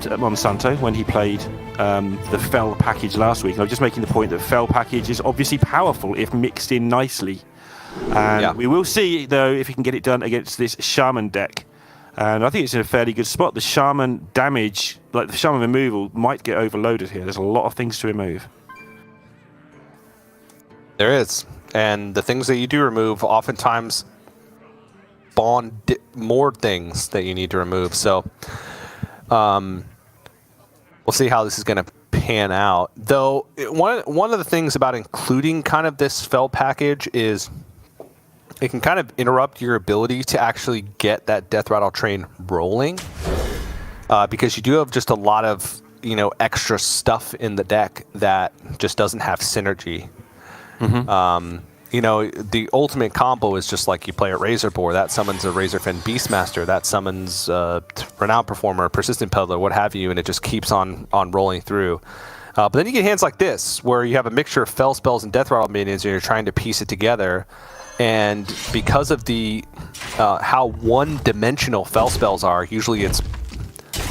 laughed at Monsanto when he played the Fell package last week. And I was just making the point that Fell package is obviously powerful if mixed in nicely. And we will see, though, if he can get it done against this Shaman deck. And I think it's in a fairly good spot. The Shaman damage, like the Shaman removal, might get overloaded here. There's a lot of things to remove. There is. And the things that you do remove oftentimes spawn more things that you need to remove. So we'll see how this is going to pan out. Though, one of the things about including kind of this Fell package is it can kind of interrupt your ability to actually get that Death Rattle train rolling, because you do have just a lot of, you know, extra stuff in the deck that just doesn't have synergy. Mm-hmm. You know, the ultimate combo is just like you play a Razor Boar, that summons a Razorfen Beastmaster, that summons Renowned Performer, Persistent Peddler, what have you, and it just keeps on rolling through. But then you get hands like this, where you have a mixture of Fell spells and Death Rattle minions, and you're trying to piece it together. And because of the how one-dimensional Fell spells are, usually it's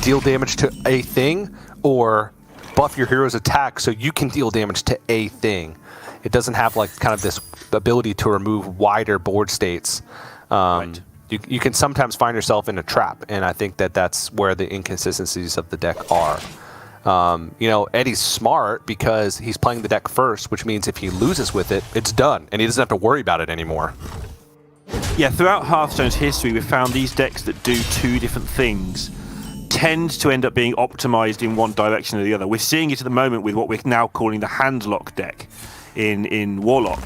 deal damage to a thing or buff your hero's attack so you can deal damage to a thing. It doesn't have like kind of this ability to remove wider board states. Right. You can sometimes find yourself in a trap, and I think that that's where the inconsistencies of the deck are. You know, Eddie's smart because he's playing the deck first, which means if he loses with it, it's done, and he doesn't have to worry about it anymore. Yeah, throughout Hearthstone's history, we've found these decks that do two different things tend to end up being optimized in one direction or the other. We're seeing it at the moment with what we're now calling the Handlock deck in Warlock,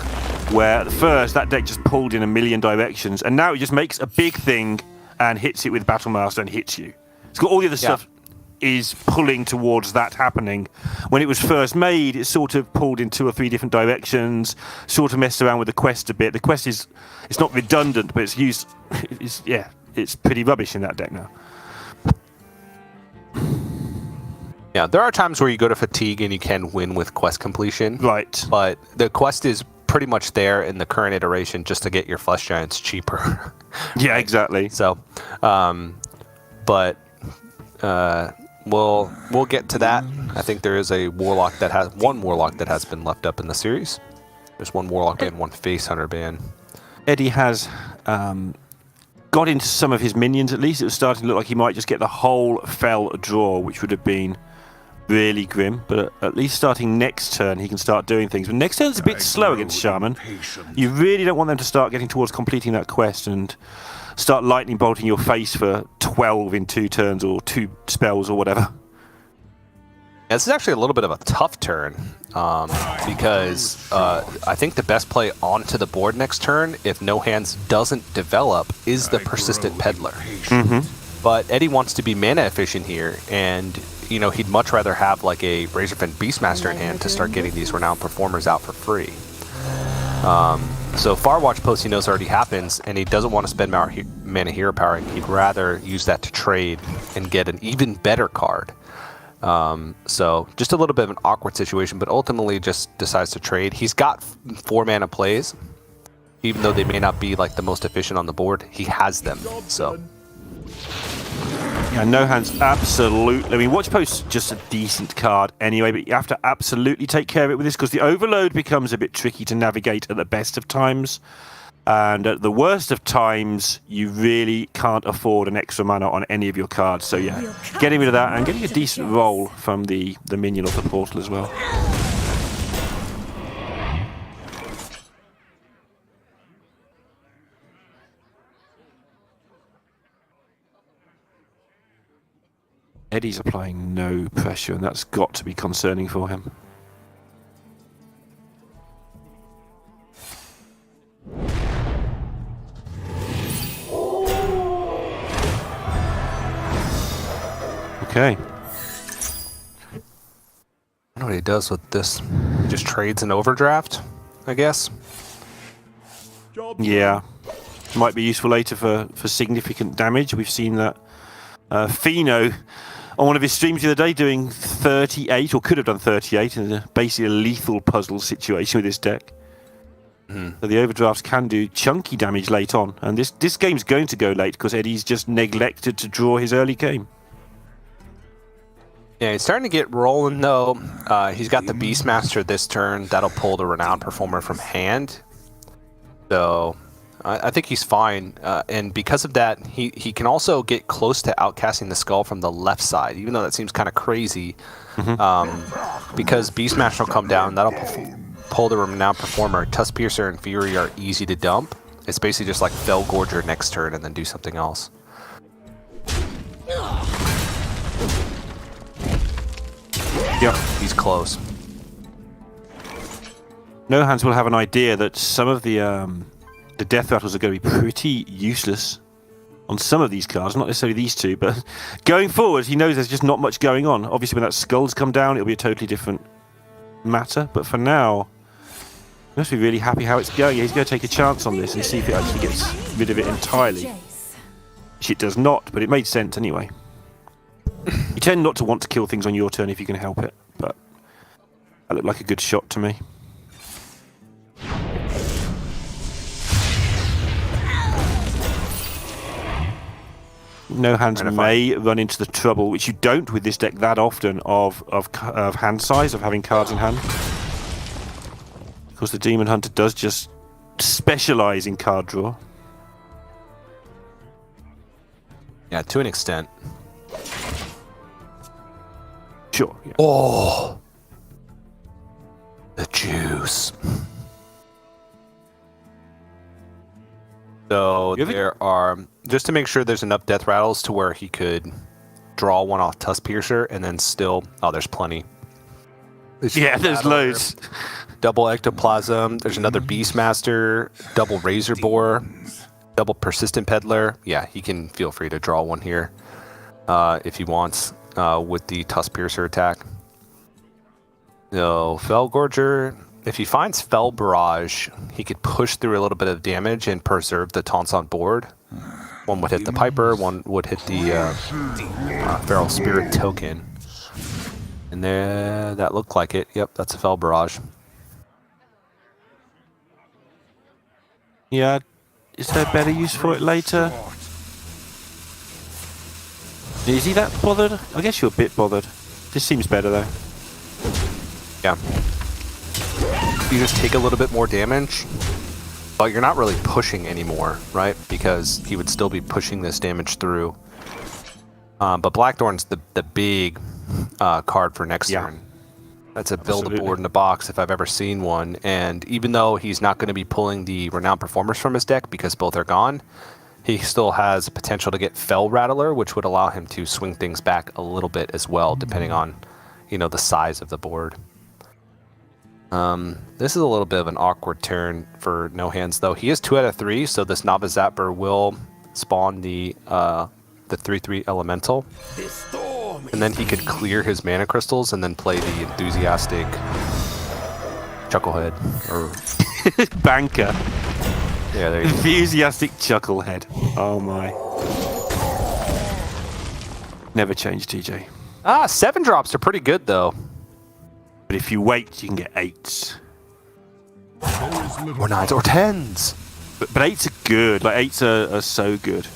where at first that deck just pulled in a million directions, and now it just makes a big thing and hits it with Battlemaster and hits you. It's got all the other stuff is pulling towards that happening. When it was first made, it sort of pulled in 2 or 3 different directions, sort of messed around with the quest a bit. The quest is, it's not redundant, but it's used, it's pretty rubbish in that deck now. Yeah, there are times where you go to fatigue and you can win with quest completion. Right. But the quest is pretty much there in the current iteration just to get your flesh giants cheaper. Yeah, exactly. So, but we'll get to that. I think there is a warlock that has one warlock that has been left up in the series. There's one warlock and one face hunter ban. Eddie has got into some of his minions at least. It was starting to look like he might just get the whole Fell draw, which would have been really grim, but at least starting next turn he can start doing things. But next turn's a bit slow against Shaman. You really don't want them to start getting towards completing that quest and start lightning bolting your face for 12 in 2 turns or 2 spells or whatever. This is actually a little bit of a tough turn, because I think the best play onto the board next turn, if No Hands doesn't develop, is the Persistent Peddler. Mm-hmm. But Eddie wants to be mana efficient here, and you know, he'd much rather have like a Razorfen Beastmaster in hand to start getting these Renowned Performers out for free. So Firewatch Post he knows already happens, and he doesn't want to spend mana hero power. He'd rather use that to trade and get an even better card. So just a little bit of an awkward situation, but ultimately just decides to trade. He's got 4 mana plays, even though they may not be like the most efficient on the board. He has them, so. Yeah, No Hands, absolutely. I mean, Watch Post's just a decent card anyway, but you have to absolutely take care of it with this, because the overload becomes a bit tricky to navigate at the best of times. And at the worst of times, you really can't afford an extra mana on any of your cards. So yeah, getting rid of that and getting a decent roll from the minion of the portal as well. Eddie's applying no pressure, and that's got to be concerning for him. Okay. I know what he does with this. Just trades an overdraft, I guess. Yeah. Might be useful later for significant damage. We've seen that Fino on one of his streams the other day doing 38, or could have done 38, in basically a lethal puzzle situation with this deck. So the overdrafts can do chunky damage late on, and this game's going to go late because Eddie's just neglected to draw his early game. Yeah, he's starting to get rolling though. He's got the Beastmaster this turn. That'll pull the Renowned Performer from hand. So I think he's fine. And because of that, he can also get close to outcasting the skull from the left side, even though that seems kind of crazy. Because Beastmaster will come down, that'll pull the Renowned Performer. Tuskpiercer and Fury are easy to dump. It's basically just like Fellgorger next turn and then do something else. Yep. He's close. No Hands will have an idea that some of the death rattles are going to be pretty useless on some of these cards, not necessarily these two, but going forward, he knows there's just not much going on. Obviously, when that skull's come down, it'll be a totally different matter, but for now, he must be really happy how it's going. He's going to take a chance on this and see if it actually gets rid of it entirely. Which it does not, but it made sense anyway. You tend not to want to kill things on your turn if you can help it, but that looked like a good shot to me. No Hands may run into the trouble, which you don't with this deck that often, of hand size, of having cards in hand. Because the Demon Hunter does just specialise in card draw. Yeah, to an extent. Sure. Yeah. Oh, the juice. So there are, just to make sure there's enough death rattles to where he could draw one off Tuskpiercer and then still, oh, there's plenty. Yeah, there's loads. Double Ectoplasm. There's another Beastmaster. Double Razor Boar. Double Persistent Peddler. Yeah, he can feel free to draw one here if he wants with the Tuskpiercer attack. So Fellgorger, if he finds Fell Barrage, he could push through a little bit of damage and preserve the taunts on board. One would hit the Piper, one would hit the Feral Spirit token. And there, that looked like it. Yep, that's a Fell Barrage. Yeah, is there better use for it later? Is he that bothered? I guess you're a bit bothered. This seems better though. Yeah. You just take a little bit more damage, but you're not really pushing anymore, right? Because he would still be pushing this damage through. But Blackthorn's the big card for next turn. That's a build a board in a box if I've ever seen one. And even though he's not going to be pulling the Renowned Performers from his deck because both are gone, he still has potential to get Fell Rattler, which would allow him to swing things back a little bit as well, depending on, you know, the size of the board. This is a little bit of an awkward turn for No Hands, though. He is 2 out of 3, so this Nava Zapper will spawn the 3/3 Elemental. And then he could clear his mana crystals and then play the enthusiastic Chucklehead or Banker. Yeah, there you go. Enthusiastic Chucklehead. Oh my. Never change, TJ. 7 drops are pretty good though. But if you wait, you can get 8s. Or 9s or 10s. But 8s are good. Like 8s are so good.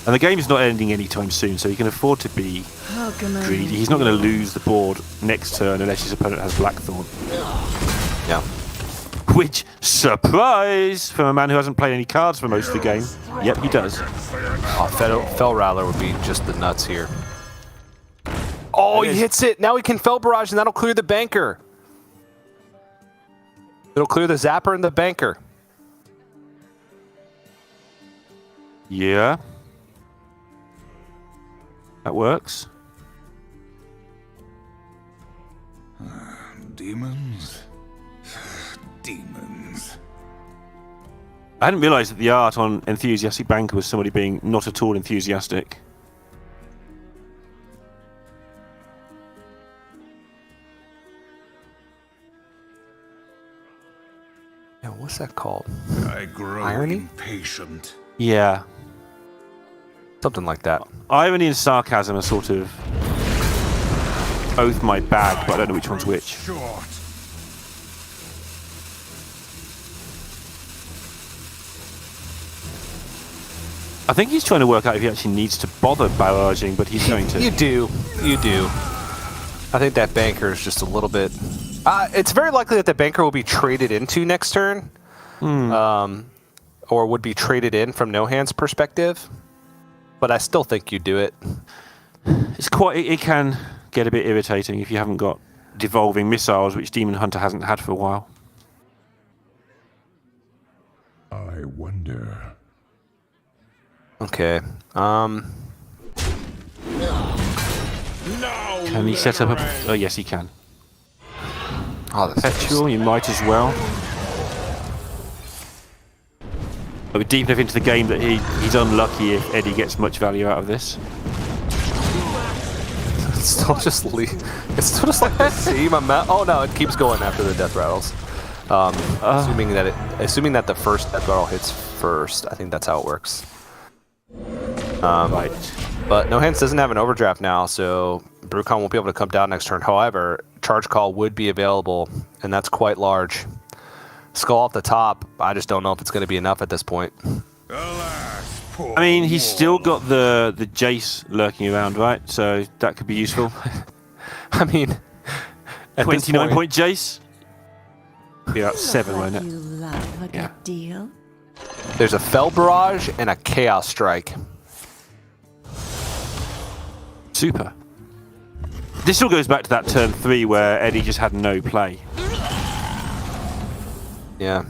And the game's not ending anytime soon, so he can afford to be greedy. He's not going to lose the board next turn unless his opponent has Blackthorn. Yeah. Which, surprise, from a man who hasn't played any cards for most of the game. Yep, he does. Oh, Fell Rattler would be just the nuts here. Oh, he hits it. Now he can Fell Barrage, and that'll clear the Banker. It'll clear the Zapper and the Banker. Yeah. That works. Demons. Demons. I hadn't realised that the art on Enthusiastic Banker was somebody being not at all enthusiastic. Yeah, what's that called? I grow Irony? impatient. Yeah. Something like that. Irony and sarcasm are sort of both my bag, but I don't know which one's which. Short. I think he's trying to work out if he actually needs to bother barraging, but he's going to. You do. I think that banker is just a little bit... it's very likely that the banker will be traded into next turn. Or would be traded in from No Hands' perspective. But I still think you do it. It can get a bit irritating if you haven't got devolving missiles, which Demon Hunter hasn't had for a while. I wonder. Okay. Can he set up a... Oh, yes, he can. Oh, that's Perpetual, you might as well. But we're deep enough into the game that he's unlucky if Eddie gets much value out of this. It's still just like the same amount. Oh no, it keeps going after the death rattles. Assuming that the first death rattle hits first. I think that's how it works. Right. But No Hands doesn't have an overdraft now, so Brucon won't be able to come down next turn. However, Charge Call would be available, and that's quite large. Skull off the top, I just don't know if it's going to be enough at this point. Alas, poor I mean, he's still warlord. got the Jace lurking around, right? So that could be useful. I mean, at this 29 point, point Jace? Be about 7, won't You it? love a Yeah. good deal. there's a Fell Barrage and a Chaos Strike. Super. This still goes back to that turn 3 where Eddie just had no play. Yeah.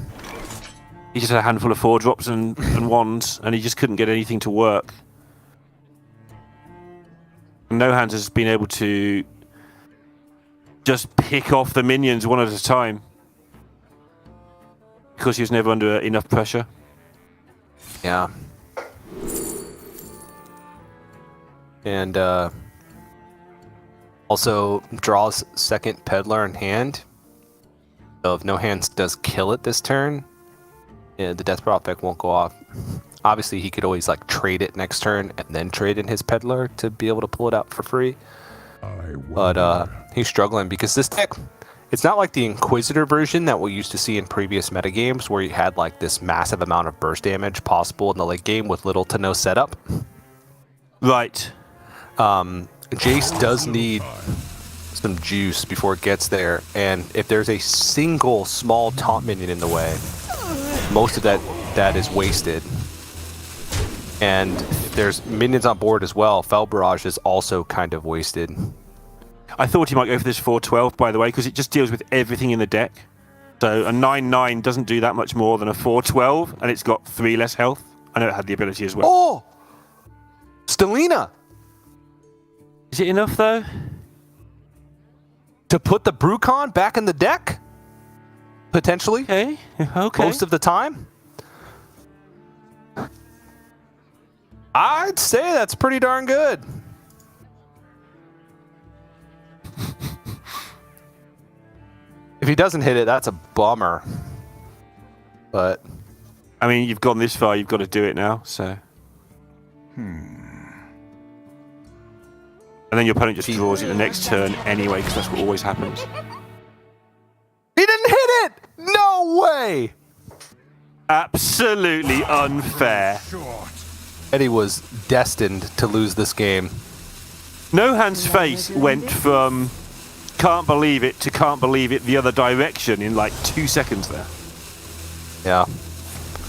He just had a handful of 4-drops and wands, and he just couldn't get anything to work. And No Hands has been able to just pick off the minions one at a time. Because he was never under enough pressure. Yeah. And also draws second Peddler in hand. So if No Hands does kill it this turn, yeah, the Death Rattle effect won't go off. Obviously, he could always like trade it next turn and then trade in his Peddler to be able to pull it out for free. I But wonder. he's struggling because this deck, it's not like the Inquisitor version that we used to see in previous metagames where you had like this massive amount of burst damage possible in the late game with little to no setup. Right. Jace does need some juice before it gets there, and if there's a single small taunt minion in the way, most of that is wasted. And if there's minions on board as well, Fell Barrage is also kind of wasted. I thought he might go for this 4-12, by the way, because it just deals with everything in the deck. So a 9-9 doesn't do that much more than a 4-12, and it's got 3 less health. I know it had the ability as well. Oh! Stelina! Is it enough, though? To put the Brucon back in the deck? Potentially? Okay. Okay. Most of the time? I'd say that's pretty darn good. If he doesn't hit it, that's a bummer. But I mean, you've gone this far, you've got to do it now, so... And then your opponent just draws it the next turn anyway, because that's what always happens. he didn't hit it! No way! Absolutely unfair. Short. Eddie was destined to lose this game. No Hand's face went from can't believe it to can't believe it the other direction in like 2 seconds there. Yeah.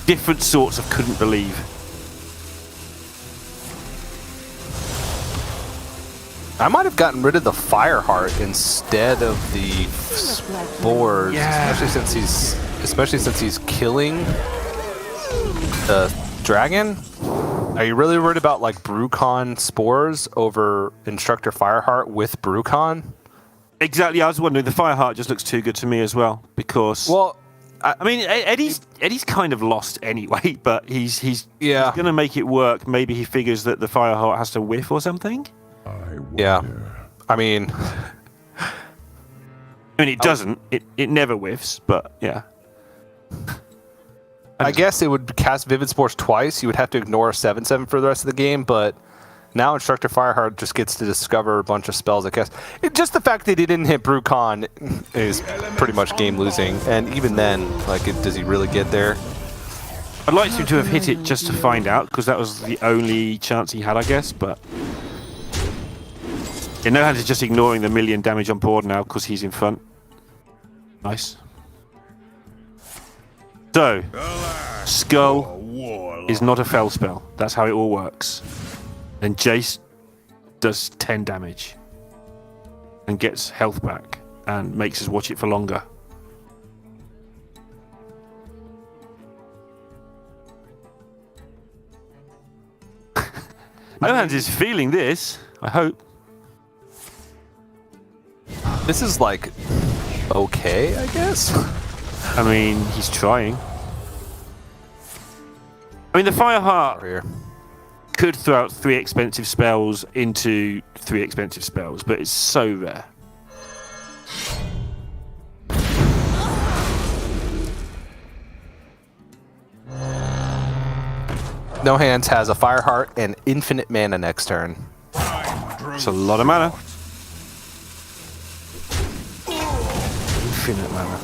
Different sorts of couldn't believe. I might have gotten rid of the Fireheart instead of the Spores, Yeah. especially since he's killing the dragon. Are you really worried about like Brucon Spores over Instructor Fireheart with Brucon? Exactly, I was wondering, the Fireheart just looks too good to me as well, because... Well, I mean, Eddie's kind of lost anyway, but he's Yeah. going to make it work. Maybe he figures that the Fireheart has to whiff or something? I wonder. yeah. I mean, I mean, it doesn't. It never whiffs, but yeah. I guess it would cast Vivid Spores twice. You would have to ignore a 7/7 for the rest of the game, but now Instructor Fireheart just gets to discover a bunch of spells that cast. Just the fact that he didn't hit Brucon is pretty much game losing, and even then, like, does he really get there? I'd like him to have hit it just to find out, because that was the only chance he had, I guess, but... Yeah, No Hands is just ignoring the million damage on board now, because he's in front. Nice. So, Skull is not a fell spell. That's how it all works. And Jace does 10 damage. And gets health back, and makes us watch it for longer. No Hands is feeling this, I hope. This is like okay, I guess. I mean, he's trying. I mean, the Fireheart Here. could throw out 3 expensive spells into 3 expensive spells, but it's so rare. No Hands has a Fireheart and infinite mana next turn. It's a lot of mana. Infinite mana.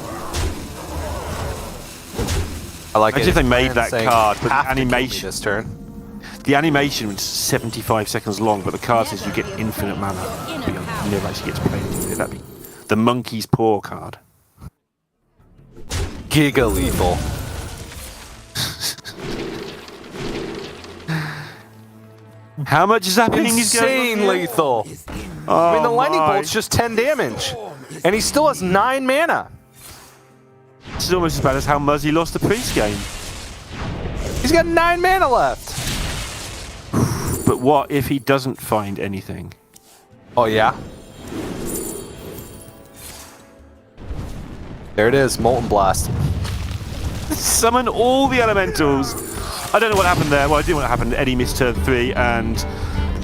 I like Imagine if they made that card, but the animation this turn. The animation was 75 seconds long, but the card says you get infinite mana. You never actually get to play with it. That'd be the Monkey's Paw card. Giga lethal. How much is happening? Insane lethal. I mean, the lightning bolt's just 10 damage, and he still has 9 mana. This is almost as bad as how Muzzy lost the priest game. He's got 9 mana left. But what if he doesn't find anything? Oh yeah. There it is, Molten Blast. Summon all the elementals. I don't know what happened there. Well, I do know what happened. Eddie missed turn 3 and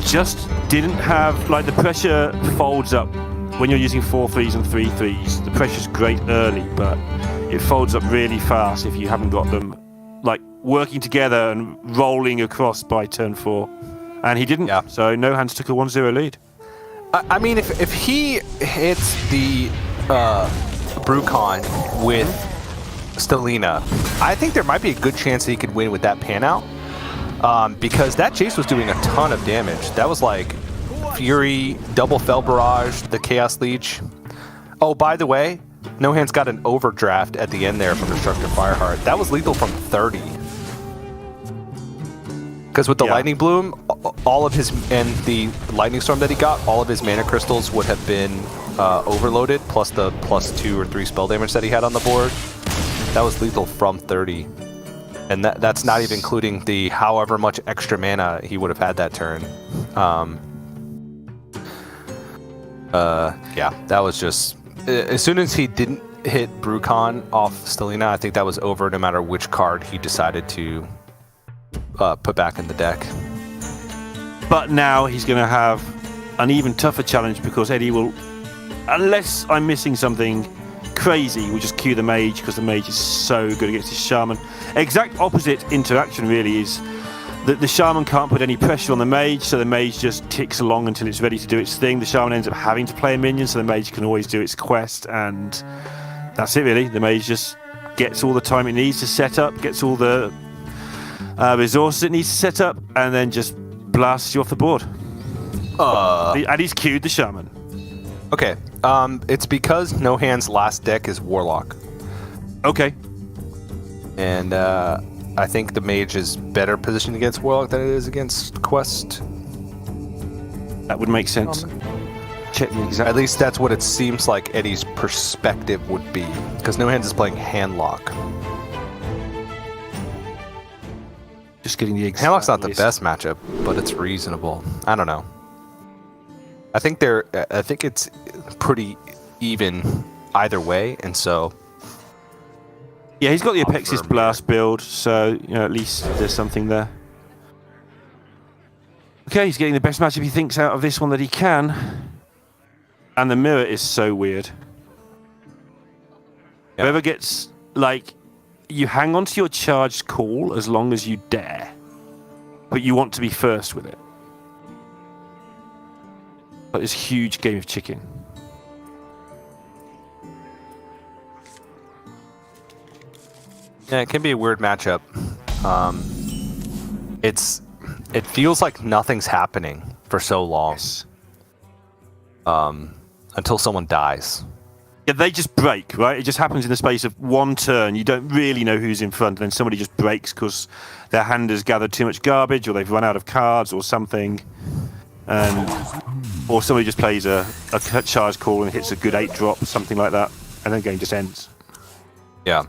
just didn't have, like, the pressure folds up when you're using 4 3s and 3 3s. The pressure's great early, but it folds up really fast if you haven't got them, like, working together and rolling across by turn 4. And he didn't, so No Hands took a 1-0 lead. I mean, if he hits the Brucon with Stelina, I think there might be a good chance that he could win with that pan out. Because that Jace was doing a ton of damage. That was like Fury, double Fell Barrage, the Chaos Leech. Oh, by the way, No Hands got an overdraft at the end there from Destructive Fireheart. That was lethal from 30. Because with the Lightning Bloom, all of his, and the Lightning Storm that he got, all of his mana crystals would have been overloaded, plus the +2 or 3 spell damage that he had on the board. That was lethal from 30. And that's not even including the however much extra mana he would have had that turn. Yeah, that was just... As soon as he didn't hit Brucon off Stelina, I think that was over no matter which card he decided to put back in the deck. But now he's going to have an even tougher challenge because Eddie will, unless I'm missing something crazy, will just queue the mage because the mage is so good against his shaman. Exact opposite interaction really is that the shaman can't put any pressure on the mage, so the mage just ticks along until it's ready to do its thing. The shaman ends up having to play a minion, so the mage can always do its quest, and that's it really. The mage just gets all the time it needs to set up, gets all the resources it needs to set up, and then just blasts you off the board. And he's queued the shaman. Okay, it's because No Hand's last deck is Warlock. Okay. And I think the mage is better positioned against Warlock than it is against Quest. That would make sense. Check the exact. At least that's what it seems like Eddie's perspective would be, because No Hands is playing Handlock. Just getting the exact. Handlock's not the best matchup, but it's reasonable. I don't know. I think it's pretty even either way, and so. Yeah, he's got the Apexis Blast build, so at least there's something there. Okay, he's getting the best matchup he thinks out of this one that he can. And the mirror is so weird. Yep. Whoever gets, like, you hang on to your charged call as long as you dare, but you want to be first with it. Like this huge game of chicken. Yeah, it can be a weird matchup. It feels like nothing's happening for so long. Yes. Until someone dies. Yeah, they just break, right? It just happens in the space of one turn. You don't really know who's in front, and then somebody just breaks because their hand has gathered too much garbage, or they've run out of cards, or something. Or somebody just plays a charge call and hits a good 8-drop, something like that, and then the game just ends. Yeah.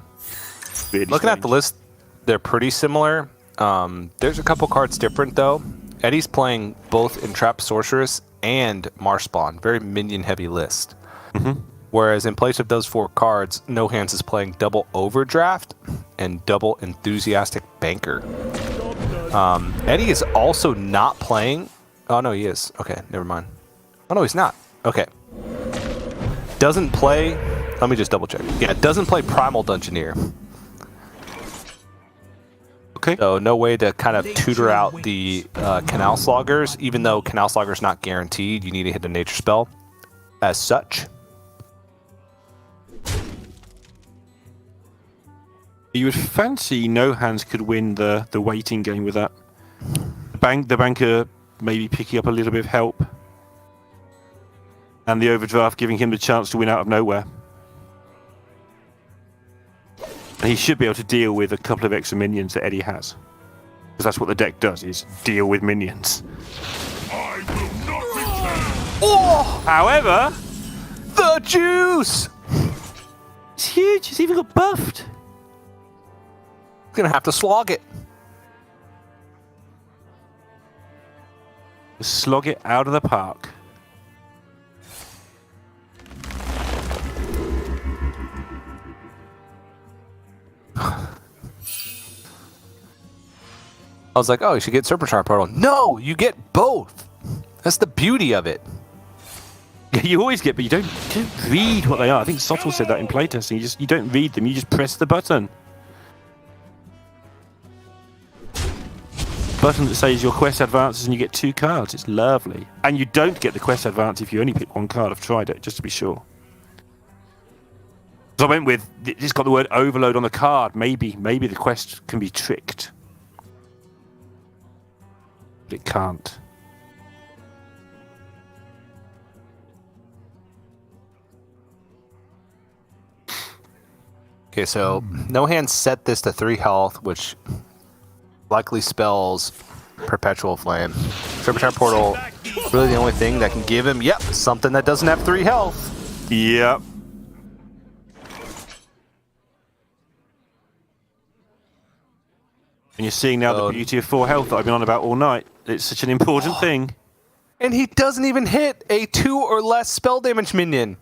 Really Looking at strange. the list, they're pretty similar. There's a couple cards different, though. Eddie's playing both Entrap Sorceress and Marshspawn. Very minion-heavy list. Mm-hmm. Whereas in place of those 4 cards, No Hands is playing double Overdraft and double Enthusiastic Banker. Eddie is also not playing... Oh, no, he is. Okay, never mind. Oh, no, he's not. Okay. Doesn't play... Let me just double check. Yeah, doesn't play Primal Dungeoneer. Okay. So no way to kind of tutor out the Canal Sloggers, even though Canal Slogger's not guaranteed. You need to hit a nature spell as such. You would fancy No Hands could win the waiting game with that. The banker maybe picking up a little bit of help. And the overdraft giving him the chance to win out of nowhere. And he should be able to deal with a couple of extra minions that Eddie has. Because that's what the deck does, is deal with minions. I will not return. Oh! However, The juice! it's huge. It's even got buffed. Gonna have to slog it. Slog it out of the park. I was like, oh, you should get Serpent Shard Portal. No, you get both. That's the beauty of it. Yeah, you always get, but you don't read what they are. I think Sottle said that in playtesting. You don't read them. You just press the button. Button that says your quest advances and you get 2 cards. It's lovely. And you don't get the quest advance if you only pick 1 card. I've tried it just to be sure. So I went with, it's got the word overload on the card. Maybe the quest can be tricked. But it can't. Okay, so No Hands set this to 3 health, which likely spells Perpetual Flame. Serpent Shard Portal, really the only thing that can give him, yep, something that doesn't have 3 health. Yep. And you're seeing now the beauty of 4 health that I've been on about all night. It's such an important thing. And he doesn't even hit a 2 or less spell damage minion.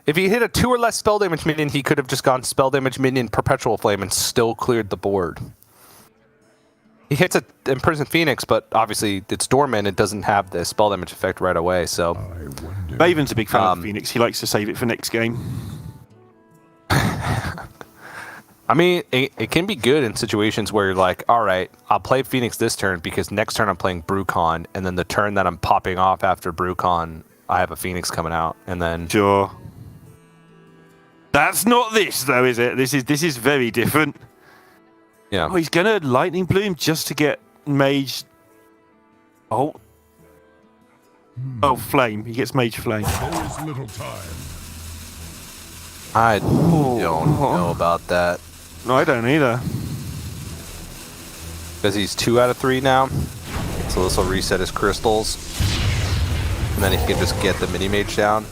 If he hit a 2 or less spell damage minion, he could have just gone spell damage minion Perpetual Flame and still cleared the board. He hits an Imprisoned Phoenix, but obviously it's dormant. It doesn't have the spell damage effect right away, so... I wonder. Raven's a big fan of Phoenix. He likes to save it for next game. I mean, it can be good in situations where you're like, all right, I'll play Phoenix this turn because next turn I'm playing Brucon, and then the turn that I'm popping off after Brucon, I have a Phoenix coming out, and then... Sure. That's not this, though, is it? This is very different. Yeah. Oh, he's gonna Lightning Bloom just to get Mage... Oh. Oh, Flame. He gets Mage Flame. There is little time. I don't know about that. No, I don't either. Because he's 2 out of 3 now. So this will reset his crystals. And then he can just get the mini mage down.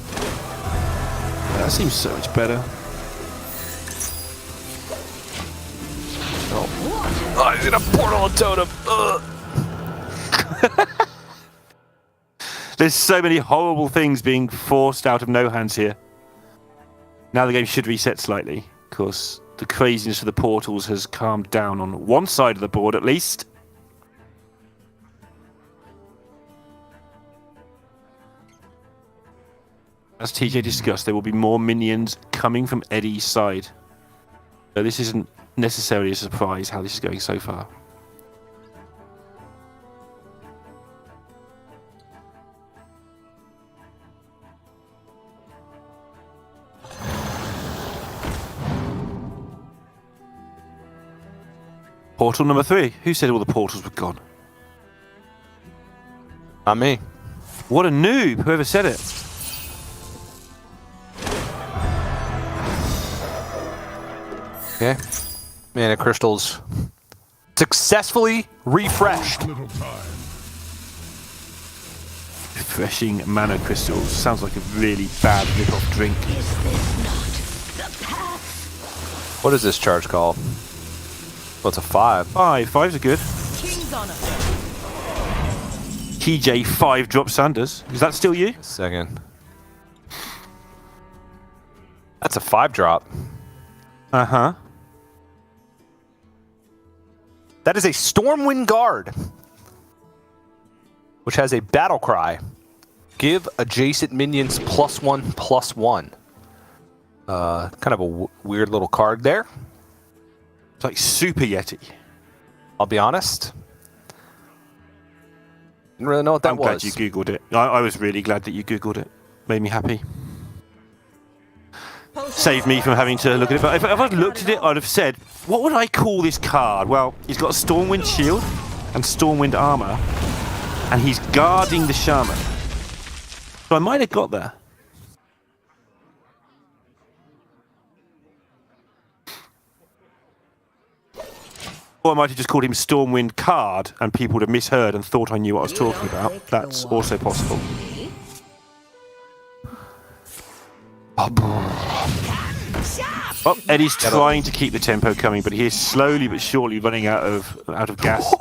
That seems so much better. Oh, he's gonna portal a totem. Ugh. There's so many horrible things being forced out of No Hands here. Now the game should reset slightly. Of course, the craziness of the portals has calmed down on one side of the board at least. As TJ discussed, there will be more minions coming from Eddie's side. So this isn't necessarily a surprise how this is going so far. Portal number 3. Who said all the portals were gone? Not me. What a noob, whoever said it. Okay. Mana crystals successfully refreshed. Little time. Refreshing mana crystals. Sounds like a really bad rip-off drink. Is this not the path? What is this charge called? Well, it's a 5. 5s are good. King's honor. TJ 5-drop Sanders. Is that still you? Second. That's a 5-drop. Uh-huh. That is a Stormwind Guard, which has a battle cry. Give adjacent minions +1/+1. Kind of a weird little card there. It's like Super Yeti. I'll be honest. Didn't really know what that I'm was. glad you Googled it. I was really glad that you Googled it. Made me happy. Saved me from having to look at it. But if I'd looked at it, I'd have said, what would I call this card? Well, he's got a Stormwind shield and Stormwind armor, and he's guarding the Shaman. So I might have got there. Or I might have just called him Stormwind Card, and people would have misheard and thought I knew what I was talking about. That's also possible. Oh, Eddie's trying to keep the tempo coming, but he is slowly but surely running out of gas.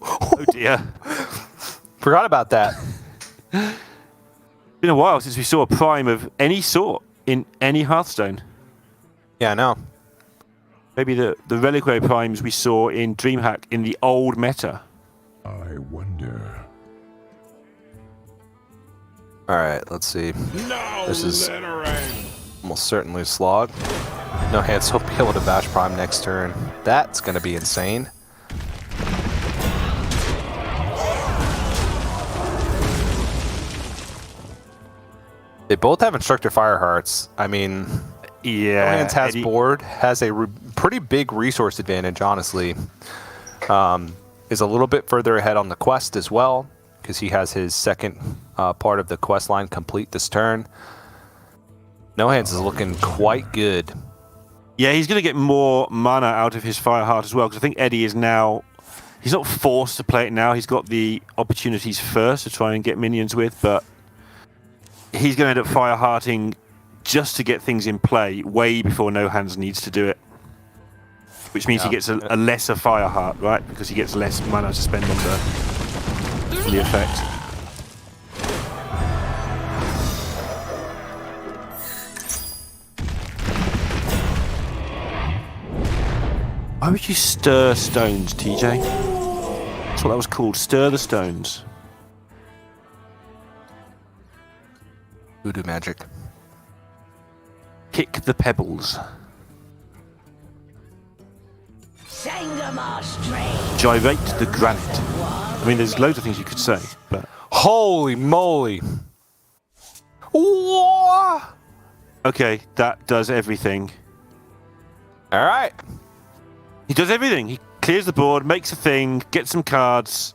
Oh dear. Forgot about that. It's been a while since we saw a prime of any sort in any Hearthstone. Yeah, I know. Maybe the Reliquary primes we saw in DreamHack in the old meta. I wonder. All right, let's see. This is almost certainly a slog. No hands will be able to bash prime next turn. That's going to be insane. They both have Instructor Firehearts. I mean, Yeah. No Hands has Eddie, board, has a pretty big resource advantage, honestly. Is a little bit further ahead on the quest as well, because he has his second part of the quest line complete this turn. No Hands is looking quite good. Yeah, he's going to get more mana out of his Fireheart as well, because I think Eddie is now... He's not forced to play it now. He's got the opportunities first to try and get minions with, but he's going to end up Firehearting just to get things in play way before No Hands needs to do it. Which means he gets a lesser Fireheart, right? Because he gets less mana to spend on the effect. Why would you stir stones, TJ? That's what that was called. Stir the stones. Voodoo magic. Kick the pebbles. Gyrate the granite. I mean, there's loads of things you could say, but... Holy moly! Whoa! Okay, that does everything. All right. He does everything. He clears the board, makes a thing, gets some cards.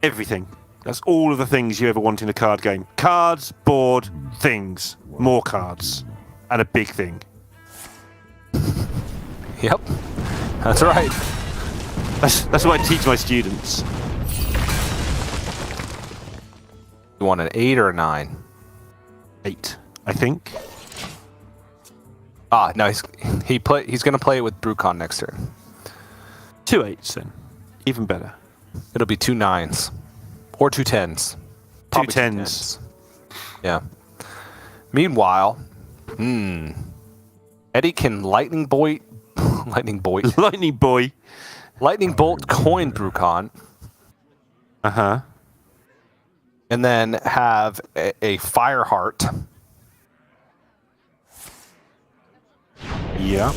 Everything. That's all of the things you ever want in a card game. Cards, board, things. More cards. And a big thing. Yep. That's right. That's what I teach my students. You want an 8 or a 9? 8, I think. Ah, no, he's going to play it with Brucon next turn. 2 8s then. Even better. It'll be 2 9s. Or 2 10s. Probably 2 10s. Yeah. Meanwhile, Eddie can Lightning Bolt Lightning Boy. Lightning Bolt coin Brucon. Uh-huh. And then have a Fireheart. Yeah.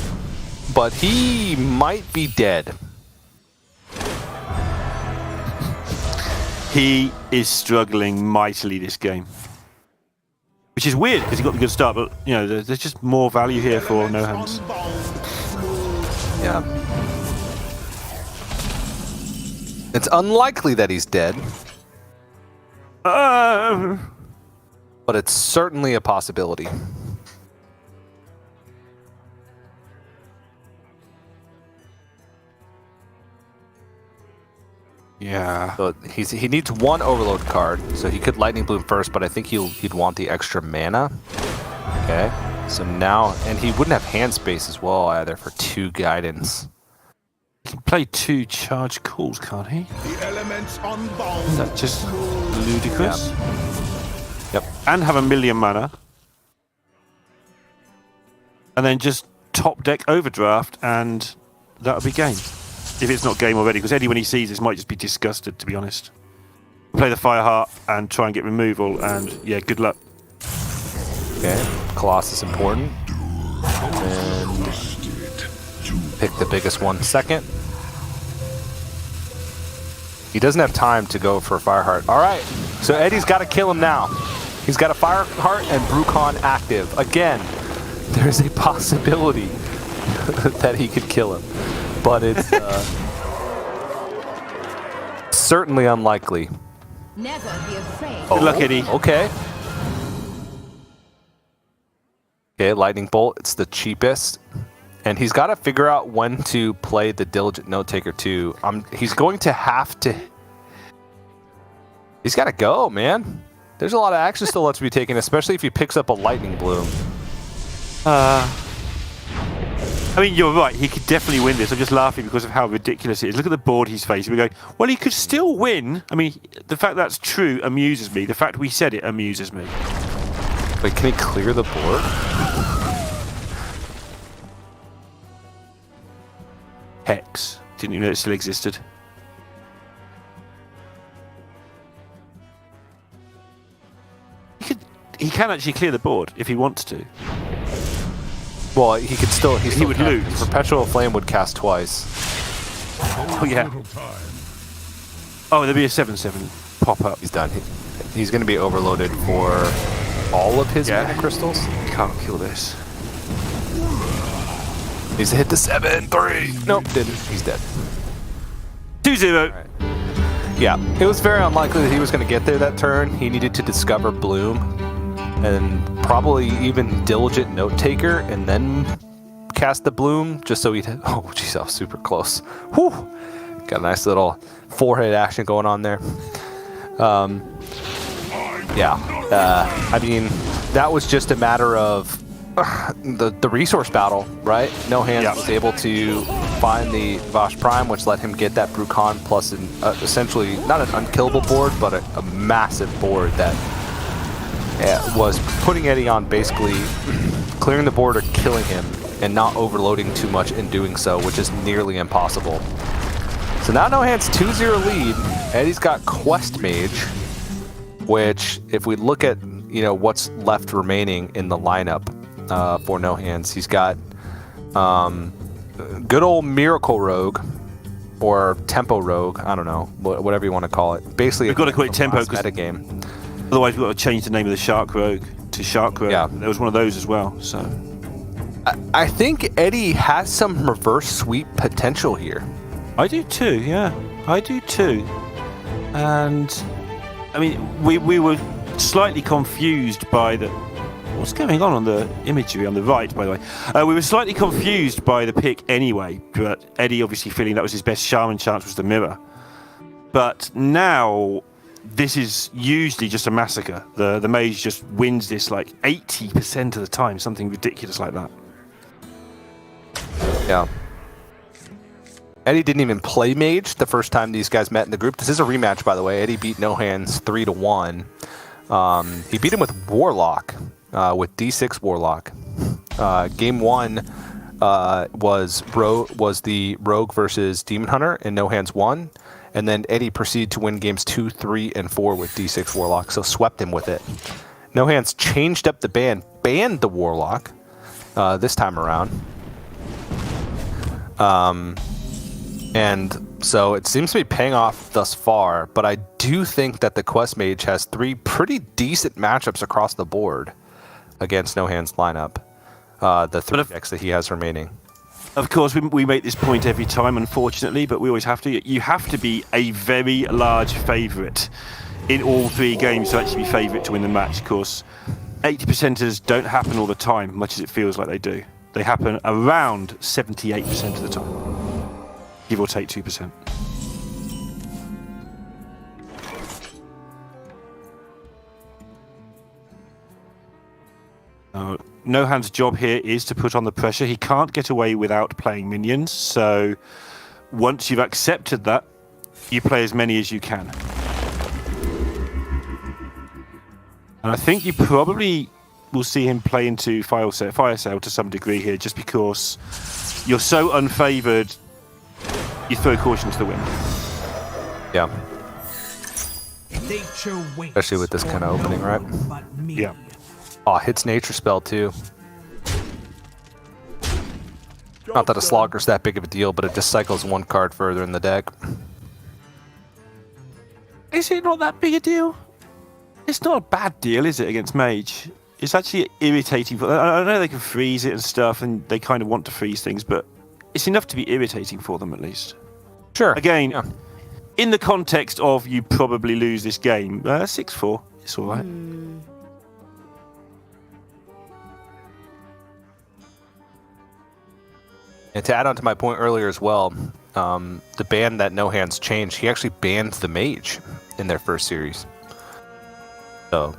But he might be dead. He is struggling mightily this game. Which is weird, because he got the good start, but, you know, there's just more value here for No Hands. Yeah. It's unlikely that he's dead, but it's certainly a possibility. Yeah. So he needs one Overload card, so he could Lightning Bloom first, but I think he'd want the extra mana. Okay, so now, and he wouldn't have hand space as well either for 2 guidance. He can play 2 charge calls, can't he? The elements unbound. Is that just ludicrous? Yep. And have 1,000,000 mana. And then just top deck Overdraft, and that'll be game. If it's not game already, because Eddie, when he sees this, might just be disgusted, to be honest. Play the Fireheart and try and get removal, and yeah, good luck. Okay, Colossus important. And pick the biggest one second. He doesn't have time to go for Fireheart. All right, so Eddie's got to kill him now. He's got a Fireheart and Brucon active. Again, there's a possibility that he could kill him, but it's certainly unlikely. Never be afraid. Good luck, Eddie. Okay. Okay, Lightning Bolt, it's the cheapest. And he's got to figure out when to play the Diligent Note Taker too. He's going to have to... He's got to go, man. There's a lot of action still left to be taken, especially if he picks up a Lightning Bloom. I mean, you're right. He could definitely win this. I'm just laughing because of how ridiculous it is. Look at the board he's facing. We're going, well, he could still win. I mean, the fact that's true amuses me. The fact we said it amuses me. Wait, can he clear the board? Hex. Didn't even know it still existed. He can actually clear the board if he wants to. Well, he could still... He would lose. Perpetual Flame would cast twice. Oh, yeah. Oh, there'll be a 7/7 pop up. He's done. He's going to be overloaded for all of his mana crystals. Can't kill this. He's hit the 7-3. Nope, didn't. He's dead. 2-0. Right. Yeah, it was very unlikely that he was going to get there that turn. He needed to discover Bloom and probably even Diligent Note Taker and then cast the Bloom just so he'd... Oh, jeez, that was super close. Whew. Got a nice little forehead action going on there. I mean, that was just a matter of the resource battle, right? No Hands was able to find the Vash Prime, which let him get that Brucon plus essentially not an unkillable board, but a massive board that was putting Eddie on basically clearing the board or killing him and not overloading too much in doing so, which is nearly impossible. So now No Hands 2-0 lead. Eddie's got Quest Mage, which if we look at what's left remaining in the lineup for No Hands, he's got good old Miracle Rogue or Tempo Rogue. I don't know, whatever you want to call it. Basically, we've got to quit Tempo because metagame. Otherwise, we've got to change the name of the Shark Rogue to Shark Rogue. Yeah. There was one of those as well. So I think Eddie has some reverse sweep potential here. I do too. Yeah, I do too. And I mean, we were slightly confused by the... What's going on the imagery on the right, by the way? We were slightly confused by the pick anyway, but Eddie obviously feeling that was his best Shaman chance was the mirror. But now, this is usually just a massacre. The mage just wins this like 80% of the time, something ridiculous like that. Yeah. Eddie didn't even play Mage the first time these guys met in the group. This is a rematch, by the way. Eddie beat No Hands 3-1. He beat him with Warlock, with D6 Warlock. Game 1 was the Rogue versus Demon Hunter, and No Hands won. And then Eddie proceeded to win games 2, 3, and 4 with D6 Warlock, so swept him with it. No Hands changed up the ban, banned the Warlock this time around. And so it seems to be paying off thus far, but I do think that the Quest Mage has 3 pretty decent matchups across the board against No Hands lineup. The 3 decks that he has remaining. Of course, we make this point every time, unfortunately, but we always have to. You have to be a very large favourite in all 3 games to actually be favourite to win the match. Of course, 80%ers don't happen all the time, much as it feels like they do. They happen around 78% of the time, give or take 2%. NoHand's job here is to put on the pressure. He can't get away without playing minions, so once you've accepted that, you play as many as you can. And I think you probably will see him play into Fire Sale to some degree here, just because you're so unfavoured, you throw caution to the wind. Yeah. Nature waits Especially with this kind of opening, right? but me. Yeah. Oh, hits Nature Spell too. Not that a Slogger's that big of a deal, but it just cycles 1 card further in the deck. Is it not that big a deal? It's not a bad deal, is it, against Mage? It's actually irritating. I know they can freeze it and stuff, and they kind of want to freeze things, but it's enough to be irritating for them, at least. Sure. Again, yeah. in the context of you probably lose this game, 6-4, it's all right. And to add on to my point earlier as well, the ban that NoHands changed, he actually banned the Mage in their first series. So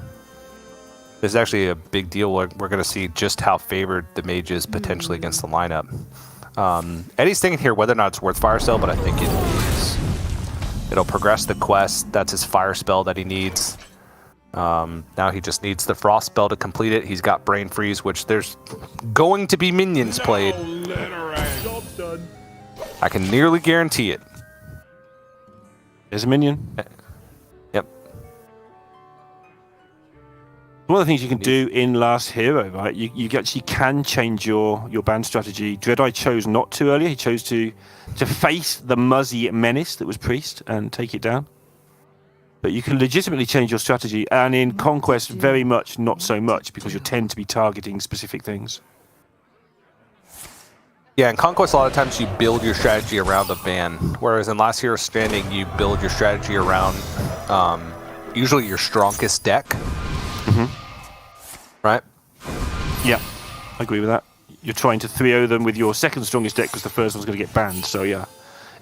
this is actually a big deal. We're going to see just how favored the Mage is potentially against the lineup. Eddie's thinking here whether or not it's worth Fire Spell, but I think it is. It'll progress the quest. That's his Fire Spell that he needs. Now he just needs the Frost Spell to complete it. He's got Brain Freeze, which there's going to be minions played. Job's done. I can nearly guarantee it. There's a minion. Yep. One of the things you can do in Last Hero, right? You actually can change your ban strategy. Dreadeye chose not to earlier. He chose to face the Muzzy Menace that was Priest and take it down. But you can legitimately change your strategy, and in Conquest, very much not so much, because you tend to be targeting specific things. Yeah, in Conquest, a lot of times you build your strategy around the ban, whereas in Last Hero Standing, you build your strategy around usually your strongest deck. Mm-hmm. Right? Yeah, I agree with that. You're trying to 3-0 them with your second strongest deck because the first one's going to get banned, so yeah.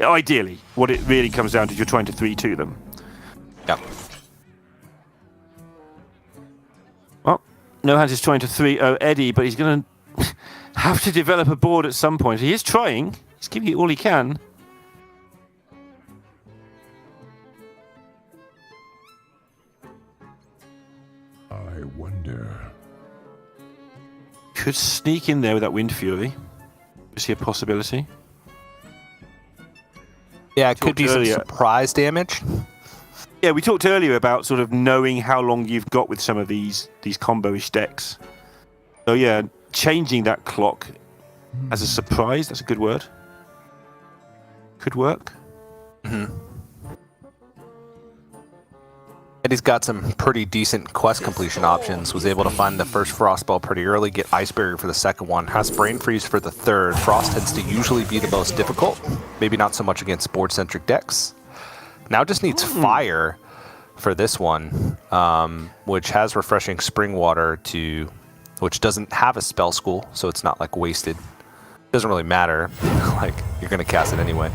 Ideally, what it really comes down to is you're trying to 3-2 them. Yep. Well, NoHands is trying to 3-0 Eddie, but he's going to have to develop a board at some point. He is trying. He's giving it all he can. I wonder. Could sneak in there with that Wind Fury. Is he a possibility? Yeah, it could Talked be some earlier. surprise damage. Yeah, we talked earlier about sort of knowing how long you've got with some of these combo-ish decks. So yeah, changing that clock as a surprise, that's a good word. Could work. Mm-hmm. And he's got some pretty decent quest completion options. Was able to find the first Frost Spell pretty early, get Ice Barrier for the second one, has Brain Freeze for the third. Frost tends to usually be the most difficult, maybe not so much against board-centric decks. Now just needs Fire for this one, which has Refreshing Spring Water which doesn't have a spell school, so it's not like wasted. Doesn't really matter, like you're gonna cast it anyway.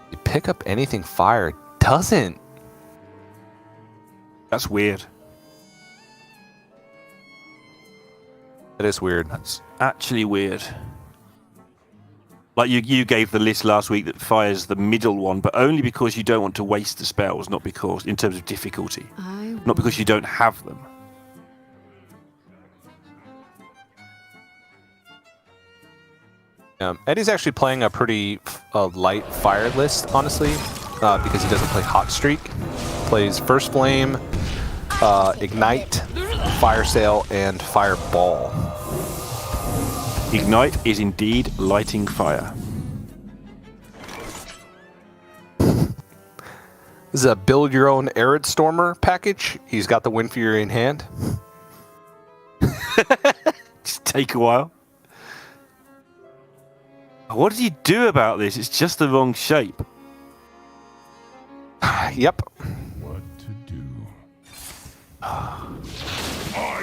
You pick up anything fire, doesn't. That's weird. That is weird. That's actually weird. Like you gave the list last week that fires the middle one, but only because you don't want to waste the spells, not because, in terms of difficulty. Not because you don't have them. Eddie's actually playing a pretty light fire list, honestly, because he doesn't play Hot Streak. Plays First Flame, Ignite, Fire Sail, and Fireball. Ignite is indeed lighting fire. This is a build your own Arid Stormer package. He's got the Wind Fury in hand. Just take a while. What does he do about this? It's just the wrong shape. Yep. What to do? I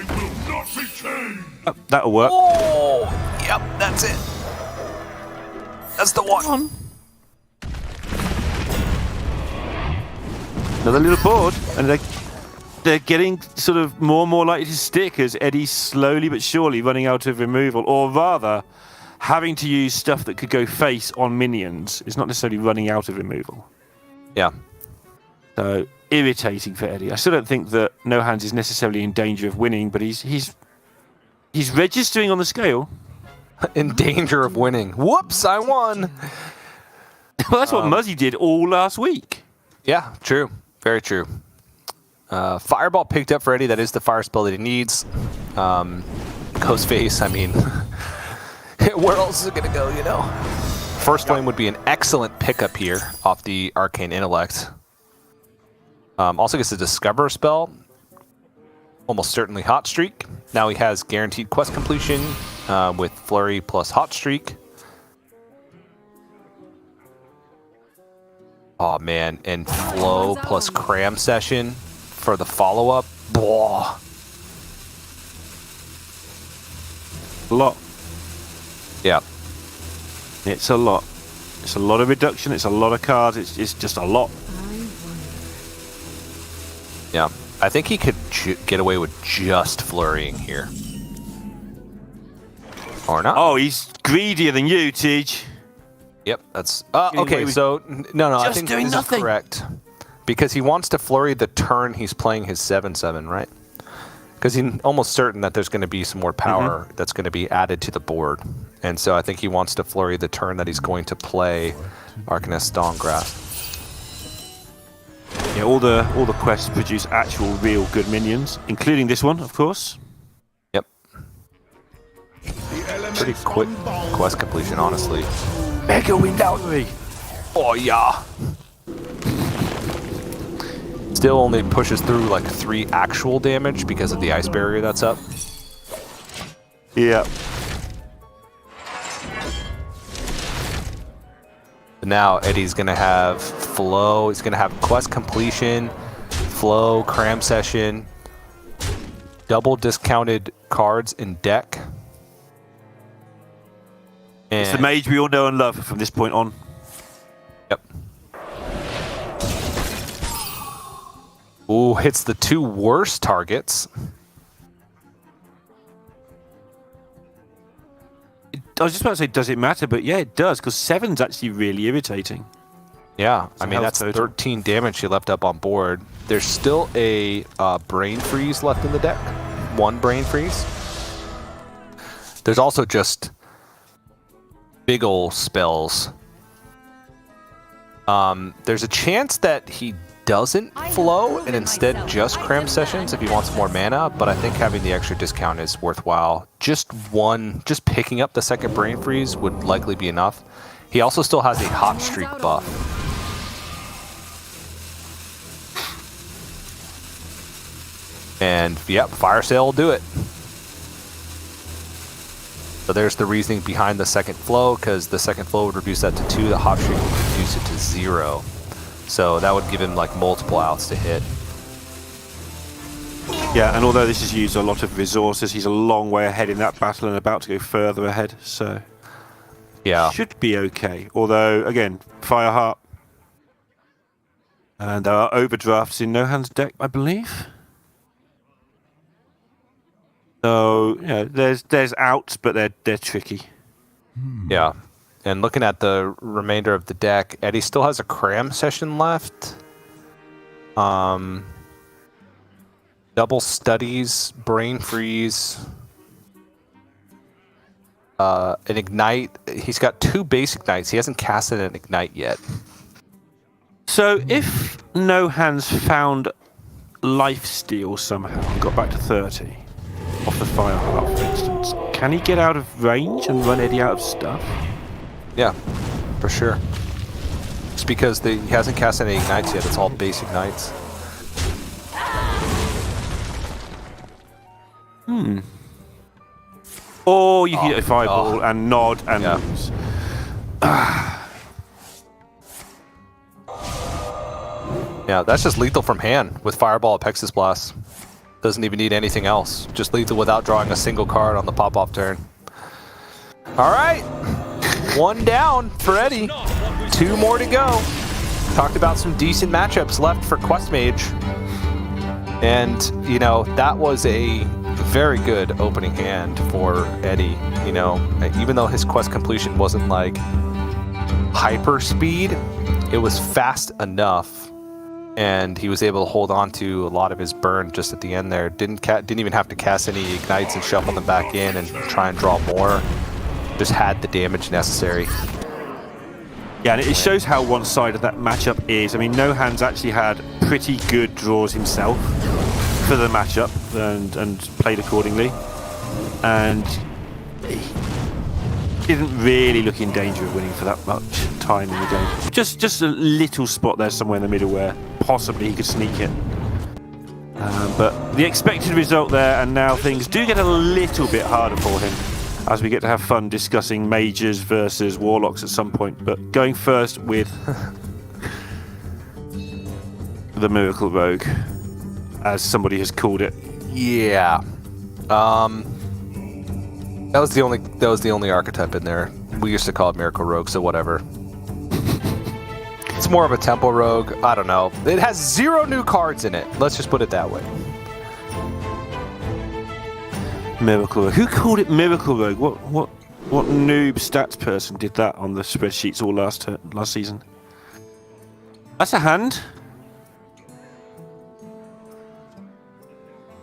will not be changed. That'll work. Oh, yep, that's it. That's the one. Another little board, and they're getting sort of more and more likely to stick as Eddie's slowly but surely running out of removal, or rather, having to use stuff that could go face on minions. It's not necessarily running out of removal. Yeah. So irritating for Eddie. I still don't think that No Hands is necessarily in danger of winning, but he's registering on the scale. In danger of winning. Whoops, I won. Well, that's what Muzzy did all last week. Yeah, true. Very true. Fireball picked up for Eddie. That is the fire spell that he needs. Ghost Face, I mean, where else is it going to go, you know? First Flame would be an excellent pickup here off the Arcane Intellect. Also gets a Discover spell. Almost certainly Hot Streak. Now he has guaranteed quest completion with Flurry plus Hot Streak. Oh man, and Flow plus Cram Session for the follow-up. Blah. A lot. Yeah. It's a lot. It's a lot of reduction. It's a lot of cards. It's just a lot. Yeah. I think he could get away with just flurrying here. Or not. Oh, he's greedier than you, Tej. Yep, that's... okay, so... No, I think doing this nothing. is correct. Because he wants to flurry the turn he's playing his 7/7, right? Because he's almost certain that there's going to be some more power that's going to be added to the board. And so I think he wants to flurry the turn that he's going to play Arcanist Dawngrasp. Yeah, all the quests produce actual, real good minions, including this one, of course. Yep. Pretty quick quest completion, honestly. Mega Wind Outry. Oh, yeah. Still only pushes through like 3 actual damage because of the ice barrier that's up. Yeah. Now Eddie's going to have Flow. He's going to have quest completion, Flow, Cram Session, double discounted cards in deck. And It's the mage we all know and love from this point on. Yep. Ooh, hits the 2 worst targets. I was just about to say, does it matter? But yeah, it does, because 7's actually really irritating. Yeah, I mean, health that's total. 13 damage he left up on board. There's still a Brain Freeze left in the deck. 1 Brain Freeze. There's also just big ol' spells. There's a chance that he doesn't flow and instead just Cram Sessions if he wants more mana, but I think having the extra discount is worthwhile. Just picking up the second Brain Freeze would likely be enough. He also still has a Hot Streak buff. And yep, Fire Sale will do it. So there's the reasoning behind the second flow, because the second flow would reduce that to 2, the Hot Streak would reduce it to 0. So that would give him like multiple outs to hit. Yeah, and although this has used a lot of resources, he's a long way ahead in that battle and about to go further ahead, so Yeah. should be okay. Although, again, Fireheart. And there are overdrafts in No Hands deck, I believe. So, yeah, there's outs, but they're tricky. Yeah. And looking at the remainder of the deck, Eddie still has a Cram Session left. Double Studies, Brain Freeze, an Ignite. He's got 2 basic Knights. He hasn't casted an Ignite yet. So if No Hands found Lifesteal somehow and got back to 30 off the Fireheart, for instance, can he get out of range and run Eddie out of stuff? Yeah, for sure. It's because he hasn't cast any Ignites yet. It's all basic Knights. Or you can get a Fireball and nod and lose. Yeah, that's just lethal from hand with Fireball Apexis Blast. Doesn't even need anything else. Just lethal without drawing a single card on the pop-off turn. All right. 1 down for Eddie. 2 more to go. Talked about some decent matchups left for Quest Mage. And, you know, that was a very good opening hand for Eddie. You know, even though his quest completion wasn't like hyper speed, it was fast enough. And he was able to hold on to a lot of his burn just at the end there. Didn't even have to cast any ignites and shuffle them back in and try and draw more. Just had the damage necessary. Yeah, and it shows how one-sided that matchup is. I mean, NoHands actually had pretty good draws himself for the matchup and played accordingly. And he didn't really look in danger of winning for that much time in the game. Just a little spot there somewhere in the middle where possibly he could sneak it. But the expected result there, and now things do get a little bit harder for him as we get to have fun discussing mages versus warlocks at some point. But going first with the Miracle Rogue, as somebody has called it. Yeah. That was the only archetype in there. We used to call it Miracle Rogue, so whatever. It's more of a Temple Rogue. I don't know. It has 0 new cards in it. Let's just put it that way. Miracle Rogue. Who called it Miracle Rogue? What noob stats person did that on the spreadsheets all last season? That's a hand.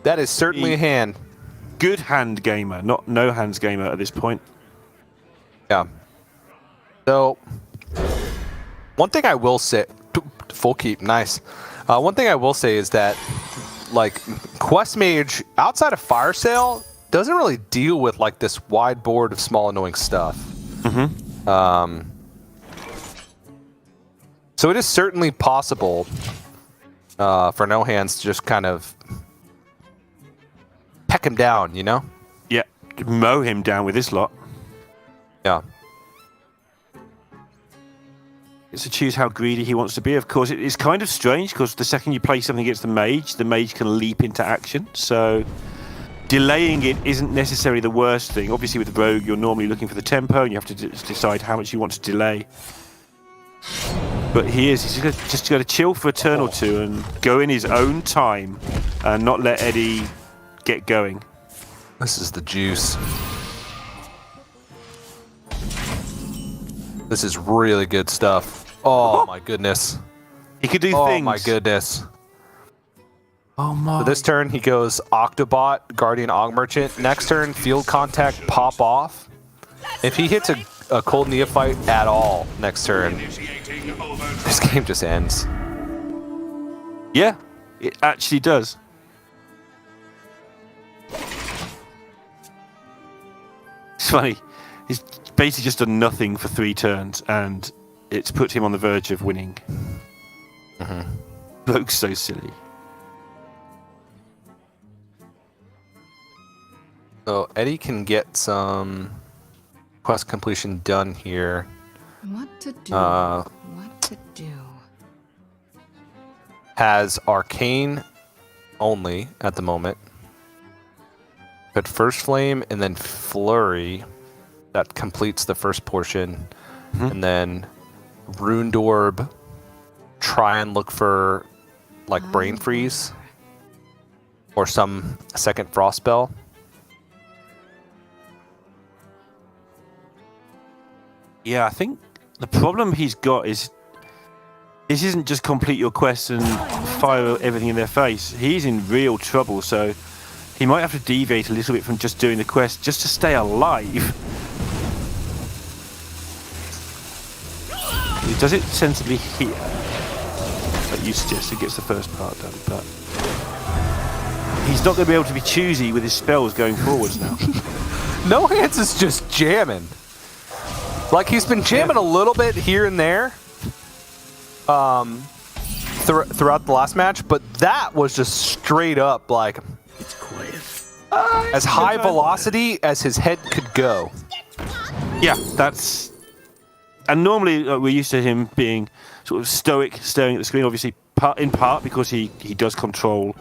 That is certainly a hand. Good hand gamer, not no hands gamer at this point. Yeah. So, one thing I will say, full keep, nice. One thing I will say is that, like, Quest Mage outside of Fire Sale doesn't really deal with like this wide board of small annoying stuff. Mm-hmm. So it is certainly possible for No Hands to just kind of peck him down, you know? Yeah, mow him down with this lot. Yeah. It's to choose how greedy he wants to be. Of course, it's kind of strange because the second you play something against the mage can leap into action. So delaying it isn't necessarily the worst thing. Obviously, with the rogue, you're normally looking for the tempo, and you have to decide how much you want to delay. But he's just got to chill for a turn or two and go in his own time and not let Eddie get going. This is the juice. This is really good stuff. Oh my goodness. He could do things. Oh my goodness. Oh my. So this turn he goes Octobot, Guardian Og Merchant. Next turn, Field Contact, pop off. If he hits a Cold Neophyte at all next turn, this game just ends. Yeah, it actually does. It's funny. He's basically just done nothing for 3 turns, and it's put him on the verge of winning. Mm-hmm. Looks so silly. So Eddie can get some quest completion done here. What to do? What to do? Has Arcane only at the moment. But First Flame and then Flurry. That completes the first portion. Mm-hmm. And then Runed Orb. Try and look for like Brain Freeze. Or some second Frost Spell. Yeah, I think the problem he's got is this isn't just complete your quest and fire everything in their face. He's in real trouble, so he might have to deviate a little bit from just doing the quest just to stay alive. He does it sensibly here. Like you suggested, gets the first part done, but he's not going to be able to be choosy with his spells going forwards now. No Hands is just jamming. Like, he's been jamming a little bit here and there throughout the last match, but that was just straight up, like, It's quiet. as high velocity as his head could go. Yeah, that's And normally we're used to him being sort of stoic, staring at the screen, obviously in part because he does control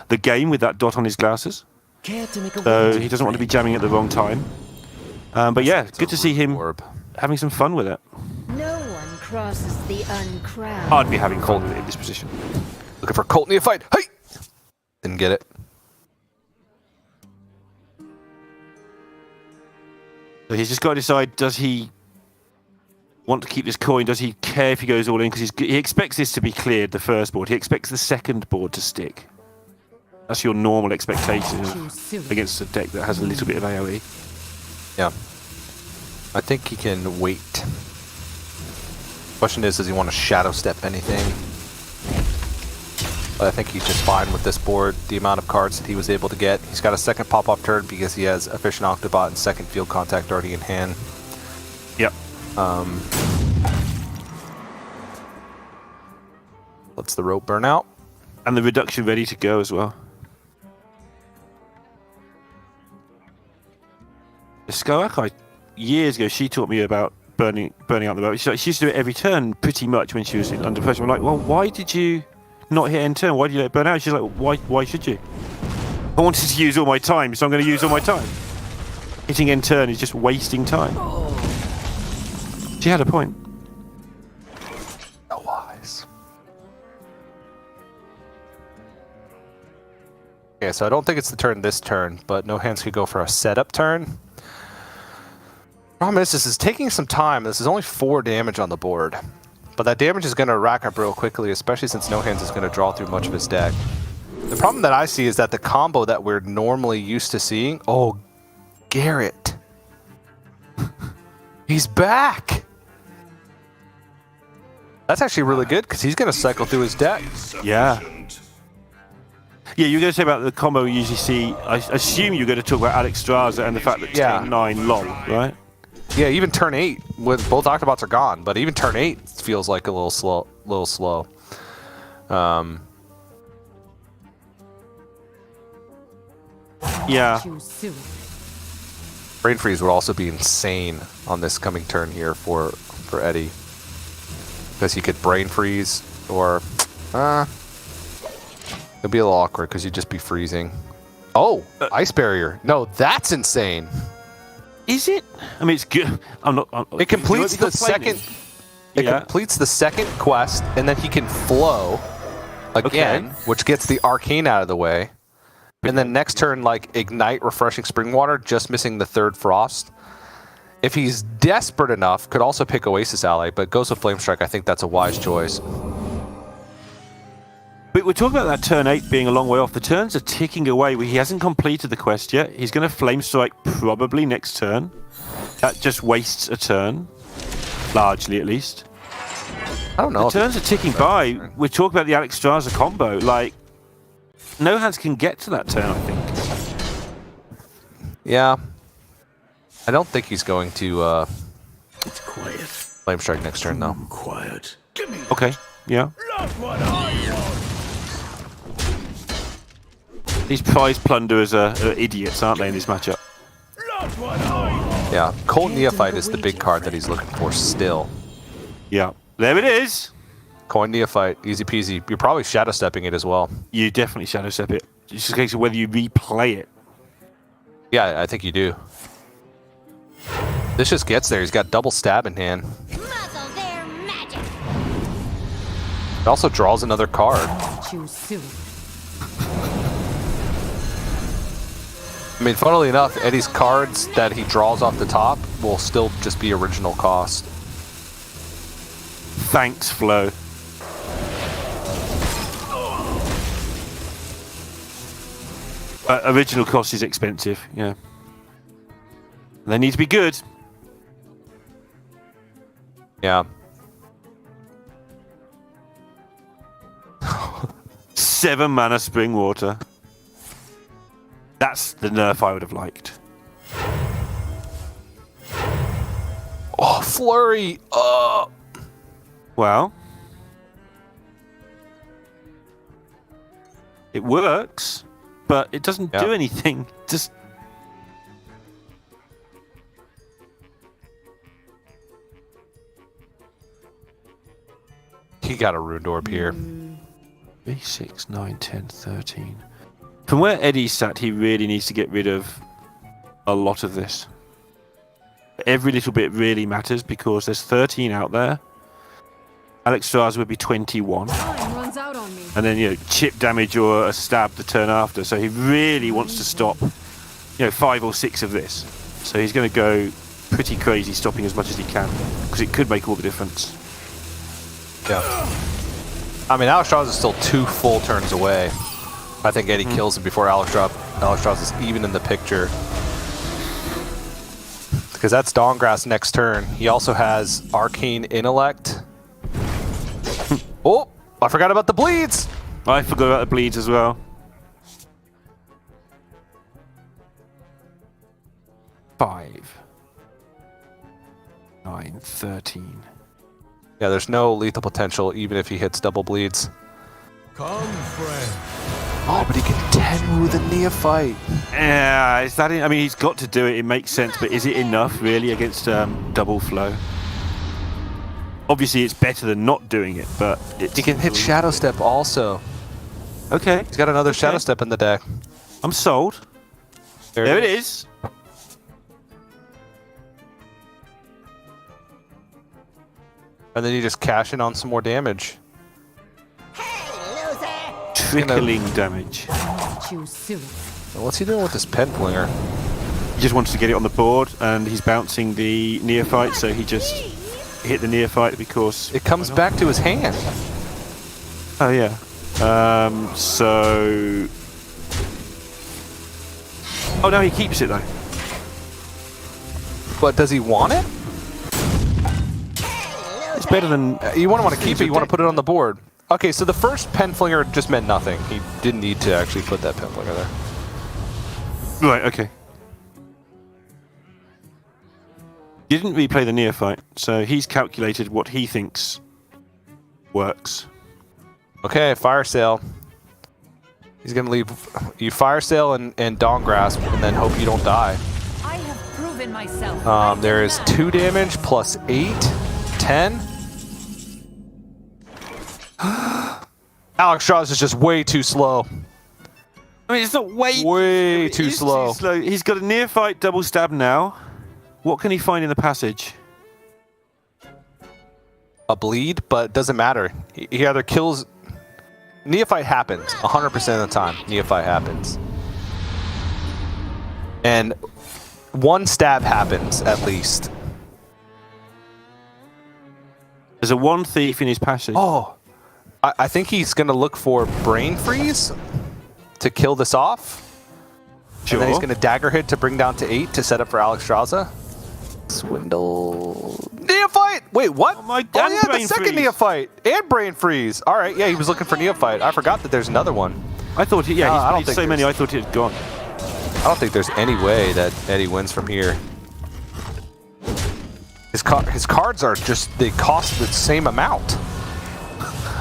the game with that dot on his glasses. So he doesn't want to be jamming at the wrong time. But yeah, good to see him having some fun with it. No one crosses the uncrowned. I'd be having fun with it in this position. Looking for Colt Neophyte. Hey! Didn't get it. So he's just got to decide, does he want to keep this coin? Does he care if he goes all in? Because he expects this to be cleared, the first board. He expects the second board to stick. That's your normal expectation against a deck that has a little bit of AoE. Yeah. I think he can wait. Question is, does he want to shadow step anything? But I think he's just fine with this board, the amount of cards that he was able to get. He's got a second pop-off turn because he has Efficient Octobot and second Field Contact already in hand. Yep. Lets the rope burn out. And the reduction ready to go as well. The Skoak, years ago, she taught me about burning out the rope. She used to do it every turn pretty much when she was under pressure. I'm like, well, why did you not hit end turn? Why did you let it burn out? She's like, why should you? I wanted to use all my time, so I'm going to use all my time. Hitting end turn is just wasting time. She had a point. No wise. Okay, so I don't think it's the turn this turn, but No Hands could go for a setup turn. Problem is, this is taking some time. This is only 4 damage on the board. But that damage is going to rack up real quickly, especially since No Hands is going to draw through much of his deck. The problem that I see is that the combo that we're normally used to seeing... Oh, Garrett. He's back! That's actually really good, because he's going to cycle through his deck. Yeah. Yeah, you're going to say about the combo we usually see. I assume you're going to talk about Alex Straza and the fact that turn 9 lol, right? Yeah, even turn 8, with both Octobots are gone, but even turn 8 feels like a little slow. Yeah. Brain Freeze would also be insane on this coming turn here for Eddie. Because he could Brain Freeze, or... it'd be a little awkward, because you'd just be freezing. Oh! Ice Barrier! No, that's insane! Is it? I mean, it's good. It completes the second... It completes the second quest, and then he can flow again, which gets the Arcane out of the way. And then next turn, like, Ignite Refreshing Spring Water, just missing the third Frost. If he's desperate enough, could also pick Oasis Ally, but goes with Flame Strike. I think that's a wise choice. But we're talking about that turn 8 being a long way off. The turns are ticking away. He hasn't completed the quest yet. He's going to Flame Strike probably next turn. That just wastes a turn. Largely, at least. I don't know. The turns are ticking by. We're talking about the Alex Straza combo. Like, No Hands can get to that turn, I think. Yeah. I don't think he's going to It's quiet. Flame Strike next turn, though. Quiet. Give me Okay, yeah. that's what I want. These prize plunderers are idiots, aren't they, in this matchup? That's what I want. Yeah, Colt Neophyte is the big card that he's looking for still. Yeah. There it is. Coin Neophyte, easy peasy. You're probably shadow stepping it as well. You definitely shadow step it. It's just a case of whether you replay it. Yeah, I think you do. This just gets there. He's got double stab in hand. Muzzle their magic. It also draws another card. Choose soon. I mean, funnily enough, Eddie's cards that he draws off the top will still just be original cost. Thanks, Flo. Original cost is expensive, yeah. They need to be good. Yeah. 7 mana Spring Water. That's the nerf I would have liked. Oh, Flurry! Well, it works, but it doesn't do anything. Just He got a Rune Orb here. 3, 6, 9, 10, 13. From where Eddie's sat, he really needs to get rid of a lot of this. Every little bit really matters because there's 13 out there. Alexstrasza would be 21. Time runs out on me. And then, you know, chip damage or a stab the turn after. So he really wants to stop, 5 or 6 of this. So he's going to go pretty crazy stopping as much as he can because it could make all the difference. Yeah. I mean, Alexstrasza is still 2 full turns away. I think Eddie kills him before Alexstrasza is even in the picture. Because that's Dawngrass next turn. He also has Arcane Intellect. Oh, I forgot about the bleeds. I forgot about the bleeds as well. 5, 9, 13. Yeah, there's no lethal potential even if he hits double bleeds. Come, friend. Oh, but he can 10 with a Neophyte. Yeah, is that? I mean, he's got to do it. It makes sense, but is it enough really against double flow? Obviously, it's better than not doing it, but He can hit Shadow Step also. Okay, He's got another Shadow Step in the deck. I'm sold. There it is. And then you just cash in on some more damage. Trickling damage. Choose soon. Now, what's he doing with this Penflinger? He just wants to get it on the board, and he's bouncing the Neophyte, so he just hit the Neophyte because It comes back to his hand. Oh yeah. So. Oh no, he keeps it though. But does he want it? It's better than. You want to keep it, you want to put it on the board. Okay, so the first Penflinger just meant nothing. He didn't need to actually put that Penflinger there. Right. Okay. He didn't replay the Neophyte, so he's calculated what he thinks works. Okay, Fire Sale. He's going to leave you Fire Sale and Dawngrasp, and then hope you don't die. I have proven myself. There is 2 damage plus 8, 10. Alexstrasza is just way too slow. I mean, it's not way Too slow. He's got a Neophyte double stab now. What can he find in the passage? A bleed, but it doesn't matter. He either kills... Neophyte happens 100% of the time. Neophyte happens. And 1 stab happens, at least. There's a 1 thief in his passage. Oh, I think he's going to look for Brain Freeze to kill this off. Sure. And then he's going to Dagger Hit to bring down to 8 to set up for Alexstrasza. Swindle. Neophyte! Wait, what? Oh my God, yeah, the Brain second Freeze. Neophyte and Brain Freeze. All right, yeah, he was looking for Neophyte. I forgot that there's another one. I thought, I he's don't played think so many. there's- I thought it had gone. I don't think there's any way that Eddie wins from here. His cards are just, they cost the same amount.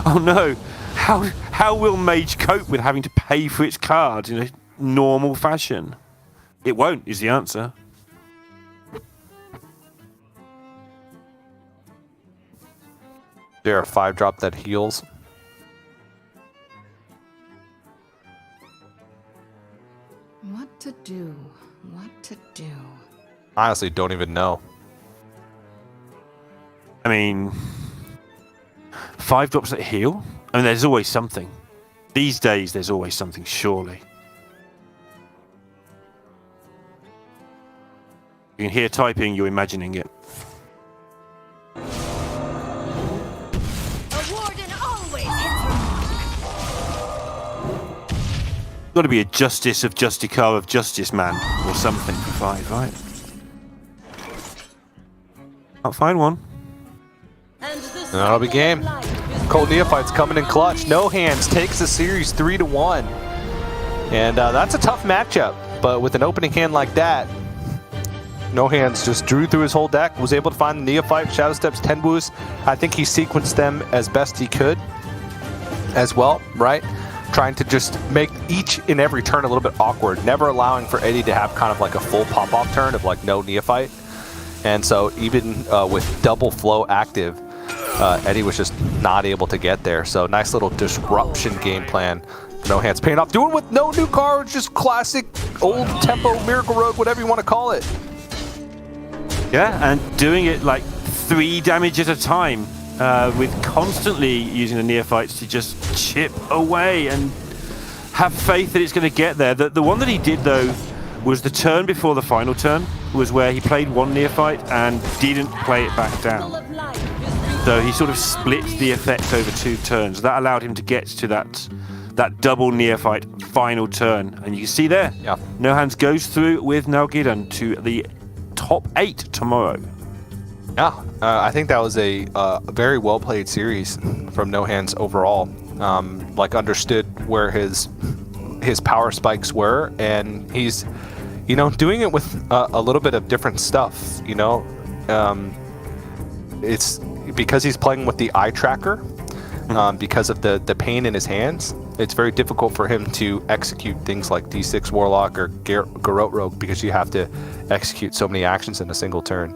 Oh no! How will Mage cope with having to pay for its cards in a normal fashion? It won't, is the answer. There a 5-drop that heals. What to do? What to do? Honestly, don't even know. I mean, 5 drops that heal? I mean, there's always something. These days, there's always something, surely. You can hear typing, you're imagining it. A warden always hits her mark. Got to be a Justice of Justicar of Justice Man or something for 5, right? Can't find one. And the That'll be cycle of game. life is Cold Neophyte's coming in clutch. No Hands takes the series 3-1. And that's a tough matchup. But with an opening hand like that, No Hands just drew through his whole deck, was able to find the Neophyte, Shadow Steps, Tenbus. I think he sequenced them as best he could as well, right? Trying to just make each and every turn a little bit awkward, never allowing for Eddie to have kind of like a full pop-off turn of like no Neophyte. And so even with double flow active, Eddie was just not able to get there. So nice little disruption game plan. No Hands paying off. Doing with no new cards, just classic old tempo, Miracle Road, whatever you want to call it. Yeah, and doing it like 3 damage at a time, with constantly using the neophytes to just chip away and have faith that it's going to get there. The one that he did, though, was the turn before the final turn, was where he played 1 neophyte and didn't play it back down. So he sort of split the effect over 2 turns. That allowed him to get to that double neophyte final turn. And you can see there, Yeah. No Hands goes through with Nalgidan to the top 8 tomorrow. Yeah, I think that was a very well played series from No Hands overall. Like understood where his power spikes were, and he's, you know, doing it with a little bit of different stuff. You know, it's because he's playing with the eye tracker, because of the pain in his hands. It's very difficult for him to execute things like D6 Warlock or Garrote Rogue because you have to execute so many actions in a single turn.